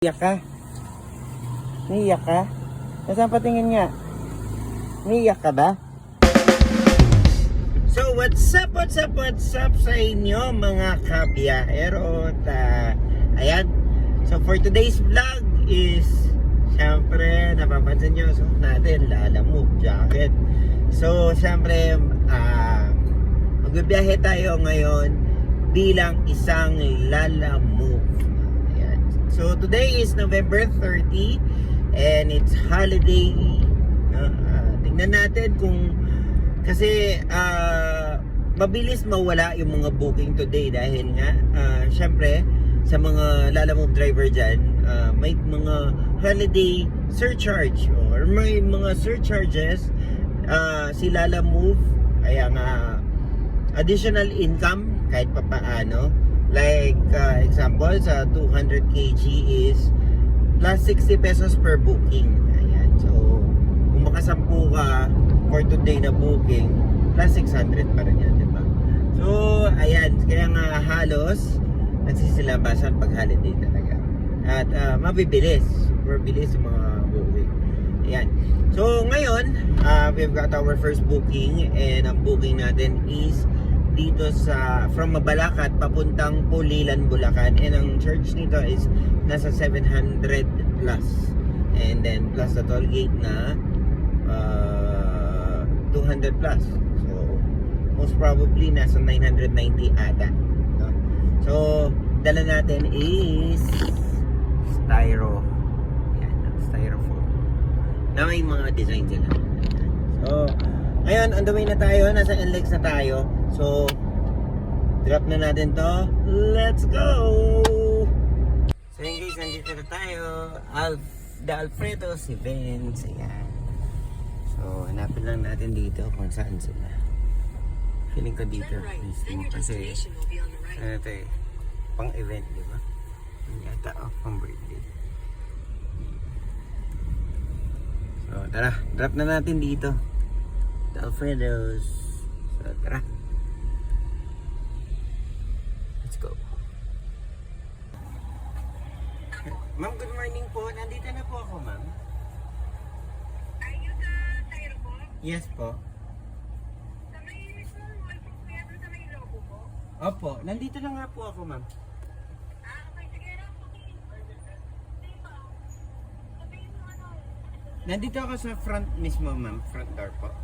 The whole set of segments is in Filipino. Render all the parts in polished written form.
Iyak ka? Niiyak ka? Nasaan patingin nga? Niiyak ka ba? So what's up sa inyo mga kabiyahero? Ayan. So for today's vlog is syempre napapansin nyo suot natin Lalamove jacket. So syempre magbibiyahe tayo ngayon bilang isang Lalamove. So today is November 30 and it's holiday. Tingnan natin kung kasi mabilis mawala yung mga booking today dahil nga syempre sa mga Lalamove driver dyan may mga holiday surcharge or may mga surcharges si Lalamove, kaya nga additional income kahit papaano. Like example sa 200 kg is plus 60 pesos per booking. Ayan. So kung makasampu ka for today na booking, plus 600 pa rin yan, diba? So ayan, kaya nga halos nagsisilabasan pag holiday talaga. At mabibilis, super bilis yung mga booking. Ayan. So ngayon, we've got our first booking and ang booking natin is dito sa from Mabalacat papuntang Pulilan, Bulacan, and ang charge nito is nasa 700 plus, and then plus the toll gate na 200 plus, so most probably nasa 990 ata, no? So dala natin is styrofoam na may mga design sila. So ngayon, on the way na tayo. Nasa NLEX na tayo. So, drop na natin to. Let's go! So yun guys, nandito na tayo. The Alfredo, si Vince. Ayan. So, hanapin lang natin dito kung saan sila. Feeling ko dito. Kasi, ano ito eh, pang event, di ba? Yata, pang birthday. So, tara. Drop na natin dito. The Alfredo's. So, tara. Let's go. Ma'am, good morning po. Nandito na po ako, ma'am. Are you the tire po? Yes po. Sa may mismo wall po kaya doon sa may logo po? Opo, nandito na nga po ako, ma'am. Okay, sige lang po. Dito. Sabihin mo ano. Nandito ako sa front mismo, ma'am. Front door po.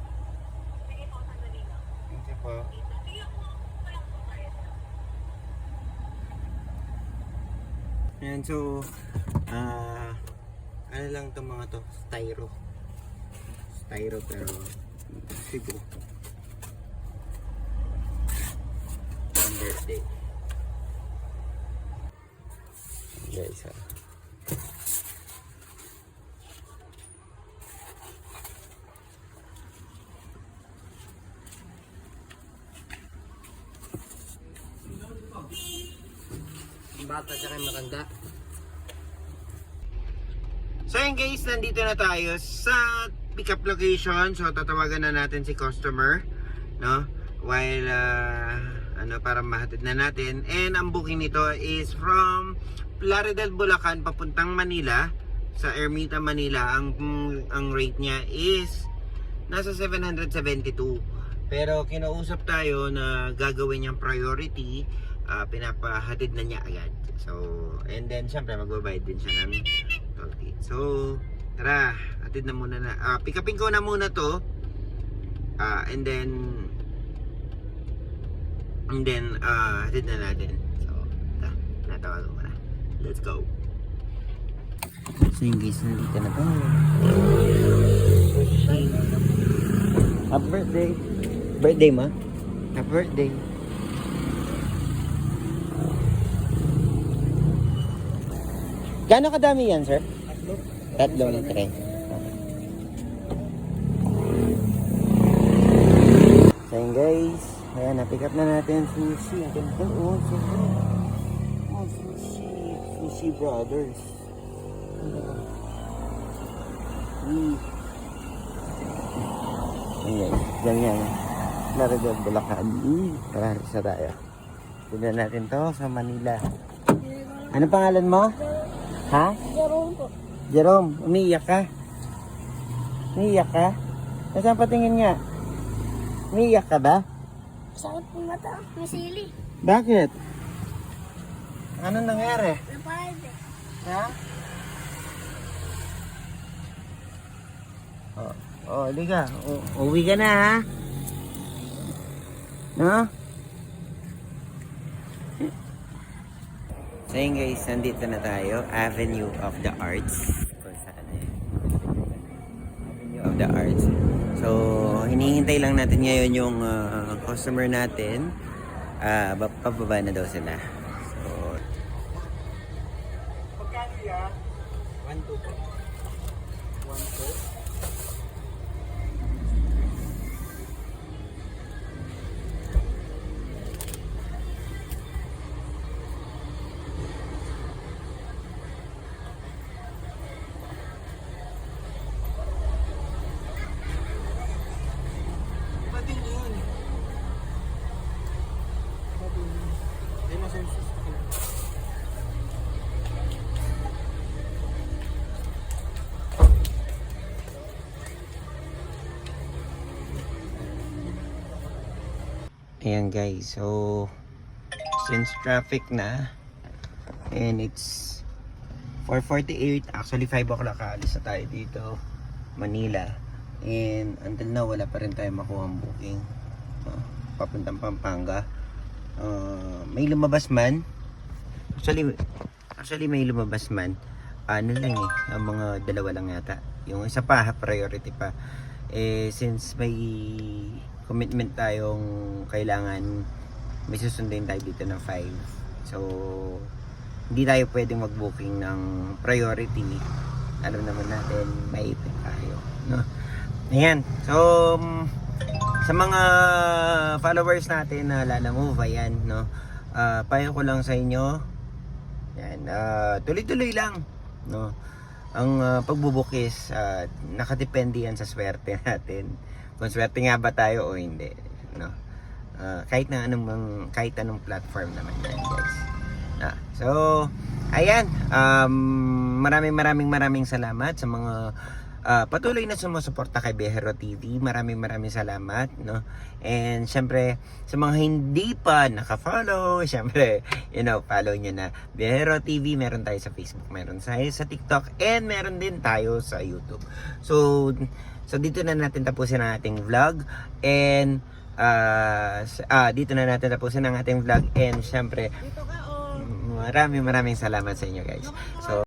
Sige po, sandali lang. Thank you po. Sige po, wala po tayo. Ayan, so, ano lang itong mga to? Styro pero siguro on birthday. Guys, bata siya kay matanda. So yun guys, nandito na tayo sa pick-up location. So tatawagan na natin si customer, no? While para mahatid na natin. And ang booking nito is from Plaridel, Bulacan papuntang Manila. Sa Ermita, Manila, ang rate niya is nasa 772. Pero kinausap tayo na gagawin niyang priority, pinapahatid na niya agad. So, and then syempre magbabayad din siya ng toll gate. So, tara, hatid na muna na. Pick upin ko na muna to. And then hatid na natin. So, natawagan ko na. Let's go. So yung guys, nandito na tayo. Happy birthday. Birthday ma? Happy birthday. Gano'ng kadami yan, sir? Tatlong tray. So yun guys, ayan, na-pick up na natin sushi. Ang ganda, sushi. Sushi Brothers. Ayan, ganyan. Plaridel, Bulacan. Tara, isa tayo. Tignan natin to sa Manila. Ano pangalan mo? Ha? Jerome po. Jerome, umiiyak ka? Umiiyak ka? Nasaan patingin nga? Umiiyak ka ba? Sakit po mata. May sili. Bakit? Ano nangyari? Napahid eh. Ha? Liga. Uwi ka na, ha? No? So yun guys, nandito na tayo. Avenue of the Arts. Kung saan eh. Avenue of the Arts. So, hinihintay lang natin ngayon yung customer natin. Pababa na daw sila. So, pagkano yan? 1-2 po. 1-2. Ayan guys, so since traffic na and it's 4:48, actually 5 o'clock aalis na tayo dito Manila, and until now wala pa rin tayo makuha ang booking papuntang Pampanga. May lumabas man, actually may lumabas man, ano lang eh, ang mga dalawa lang yata, yung isa pa priority pa since may commitment tayong kailangan, may susundin tayo dito ng 5. So, hindi tayo pwedeng mag-booking ng priority. Alam naman natin, may ipit tayo. No? Ayan. So, sa mga followers natin na Lala Move, ayan, no? Payo ko lang sa inyo, ayan, tuloy-tuloy lang. No? Ang pagbubuk is, nakadepende yan sa swerte natin. Kung swerte nga ba tayo o hindi, no? Kahit anong platform naman yan, guys. So, ayan, maraming salamat sa mga patuloy na sumusuporta kay Biyahero TV. Maraming salamat, no? And syempre, sa mga hindi pa naka-follow, syempre, follow nyo na Biyahero TV. Meron tayo sa Facebook, meron tayo sa TikTok, and meron din tayo sa YouTube. So dito na natin tapusin ang ating vlog, and dito na natin tapusin ang ating vlog, and syempre, maraming salamat sa inyo guys. So